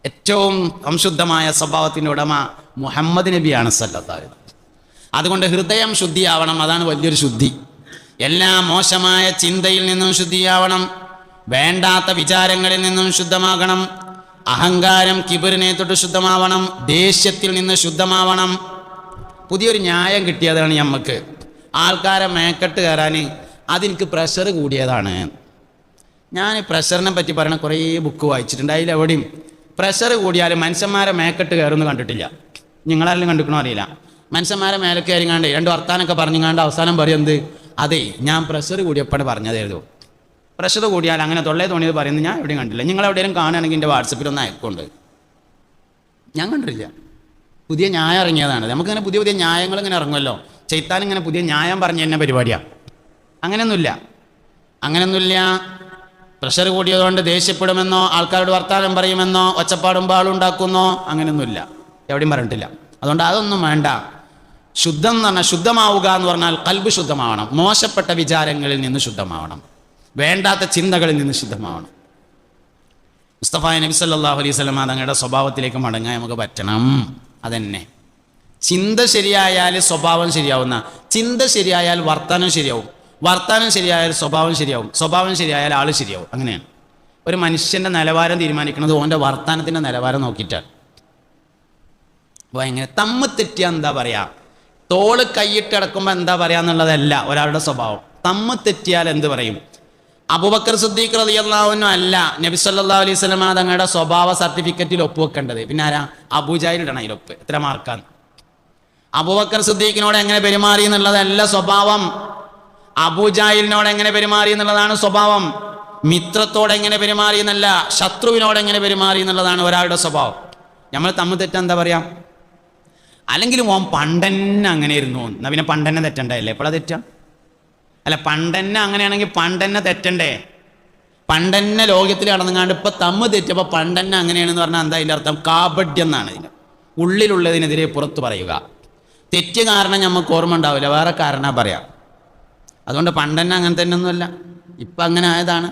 ഏറ്റവും സംശുദ്ധമായ സ്വഭാവത്തിൻ്റെ ഉടമ മുഹമ്മദ് നബിയാണ് സല്ലല്ലാഹു അലൈഹി വസല്ലം. അതുകൊണ്ട് ഹൃദയം ശുദ്ധിയാവണം, അതാണ് വലിയൊരു ശുദ്ധി. എല്ലാ മോശമായ ചിന്തയിൽ നിന്നും ശുദ്ധിയാവണം, വേണ്ടാത്ത വിചാരങ്ങളിൽ നിന്നും ശുദ്ധമാകണം, അഹങ്കാരം കിബിറിനെ തൊട്ട് ശുദ്ധമാവണം, ദേഷ്യത്തിൽ നിന്ന് ശുദ്ധമാവണം. പുതിയൊരു ന്യായം കിട്ടിയതാണ് നമുക്ക്, ആൾക്കാരെ മേക്കെട്ട് കയറാൻ. അതെനിക്ക് പ്രഷർ കൂടിയതാണ്. ഞാൻ പ്രഷറിനെ പറ്റി പറയണ കുറേ ബുക്ക് വായിച്ചിട്ടുണ്ട്. അതിലെവിടെയും പ്രഷർ കൂടിയാൽ മനുഷ്യന്മാരെ മേക്കെട്ട് കയറുമെന്ന് കണ്ടിട്ടില്ല. നിങ്ങളാരെങ്കിലും കണ്ടിക്കണോ അറിയില്ല. മനുഷ്യന്മാരെ മേലെ കയറിങ്ങാണ്ട് രണ്ട് വർത്താനൊക്കെ പറഞ്ഞുങ്ങാണ്ട് അവസാനം പറയുന്നത്, അതെ ഞാൻ പ്രഷർ കൂടിയപ്പോഴാണ് പറഞ്ഞതായിരുന്നു. പ്രഷർ കൂടിയാൽ അങ്ങനെ തൊള്ളേ തോന്നിയത് പറയുന്നത് ഞാൻ എവിടെയും കണ്ടില്ല. നിങ്ങളെവിടെയും കാണുകയാണെങ്കിൽ എൻ്റെ വാട്സപ്പിൽ ഒന്ന് അയക്കുന്നുണ്ട്. ഞാൻ കണ്ടിട്ടില്ല. പുതിയ ന്യായം ഇറങ്ങിയതാണ്. നമുക്കിങ്ങനെ പുതിയ പുതിയ ന്യായങ്ങൾ ഇങ്ങനെ ഇറങ്ങുമല്ലോ. ചെയ്ത്താൻ ഇങ്ങനെ പുതിയ ന്യായം പറഞ്ഞ് തന്നെ പരിപാടിയാണ്. അങ്ങനെയൊന്നുമില്ല. പ്രഷർ കൂടിയതുകൊണ്ട് ദേഷ്യപ്പെടുമെന്നോ ആൾക്കാരോട് വർത്താനം പറയുമെന്നോ ഒച്ചപ്പാടും പാളുണ്ടാക്കുന്നോ അങ്ങനെയൊന്നുമില്ല, എവിടെയും പറഞ്ഞിട്ടില്ല. അതുകൊണ്ട് അതൊന്നും വേണ്ട. ശുദ്ധം എന്ന് പറഞ്ഞാൽ, ശുദ്ധമാവുക എന്ന് പറഞ്ഞാൽ ഖൽബ് ശുദ്ധമാവണം, മോശപ്പെട്ട വിചാരങ്ങളിൽ നിന്ന് ശുദ്ധമാവണം, വേണ്ടാത്ത ചിന്തകളിൽ നിന്ന് ശുദ്ധമാവണം. മുസ്തഫ നബി സല്ലല്ലാഹു അലൈഹി വസല്ലം തങ്ങളുടെ സ്വഭാവത്തിലേക്ക് മടങ്ങാൻ നമുക്ക് പറ്റണം. അതന്നെ ചിന്ത ശരിയായാൽ സ്വഭാവം ശരിയാവുന്ന, ചിന്ത ശരിയായാൽ വർത്താനം ശരിയാവും, വർത്താനം ശരിയായാൽ സ്വഭാവം ശരിയാവും, സ്വഭാവം ശരിയായാൽ ആൾ ശരിയാവും. അങ്ങനെയാണ് ഒരു മനുഷ്യൻ്റെ നിലവാരം തീരുമാനിക്കുന്നത് ഓൻ്റെ വർത്താനത്തിൻ്റെ നിലവാരം നോക്കിയിട്ടാണ്. അപ്പോൾ എങ്ങനെ തമ്മ് തെറ്റിയാൽ എന്താ പറയുക, തോള് കൈയിട്ട് കിടക്കുമ്പോൾ എന്താ പറയുക എന്നുള്ളതല്ല ഒരാളുടെ സ്വഭാവം. തമ്മ് തെറ്റിയാൽ എന്ത് പറയും? അബൂബക്കർ സിദ്ദീഖ് റളിയല്ലാഹു അൻഹു അല്ല നബി സല്ലല്ലാഹു അലൈഹി വസല്ലം തങ്ങളുടെ സ്വഭാവ സർട്ടിഫിക്കറ്റിൽ ഒപ്പുവെക്കേണ്ടത്. പിന്നെ ആരാ? അബൂജഹൽ ഇടണം അതിലൊപ്പ്. എത്ര മാർക്കാണ്? അബൂബക്കർ സിദ്ദീഖിനോട് എങ്ങനെ പെരുമാറി എന്നുള്ളതല്ല സ്വഭാവം, അബൂജഹലിനോട് എങ്ങനെ പെരുമാറി എന്നുള്ളതാണ് സ്വഭാവം. മിത്രത്തോട് എങ്ങനെ പെരുമാറി എന്നല്ല, ശത്രുവിനോട് എങ്ങനെ പെരുമാറി എന്നുള്ളതാണ് ഒരാളുടെ സ്വഭാവം. നമ്മൾ തമ്മിൽ തെറ്റാൻ എന്താ പറയാ? അല്ലെങ്കിൽ ഓൻ പണ്ടന്നെ അങ്ങനെ ഇരുന്നു, എന്നാ പിന്നെ പണ്ടന്നെ തെറ്റണ്ടല്ലേ? എപ്പോഴാ തെറ്റാ? അല്ല, പണ്ടന്നെ അങ്ങനെയാണെങ്കിൽ പണ്ടന്നെ തെറ്റണ്ടേ? പണ്ടന്നെ ലോകത്തിൽ കടന്നുകാണ്ട് ഇപ്പം തമ്മ് തെറ്റപ്പോൾ പണ്ടന്നെ അങ്ങനെയാണെന്ന് പറഞ്ഞാൽ എന്താ അതിൻ്റെ അർത്ഥം? കാപഡ്യം എന്നാണ്. ഇതിന് ഉള്ളിലുള്ളതിനെതിരെ പുറത്ത് പറയുക. തെറ്റ് കാരണം നമുക്ക് ഓർമ്മ ഉണ്ടാവില്ല, വേറെ കാരണം പറയാം. അതുകൊണ്ട് പണ്ടന്നെ അങ്ങനെ തന്നെ ഒന്നുമല്ല, ഇപ്പം അങ്ങനെ ആയതാണ്.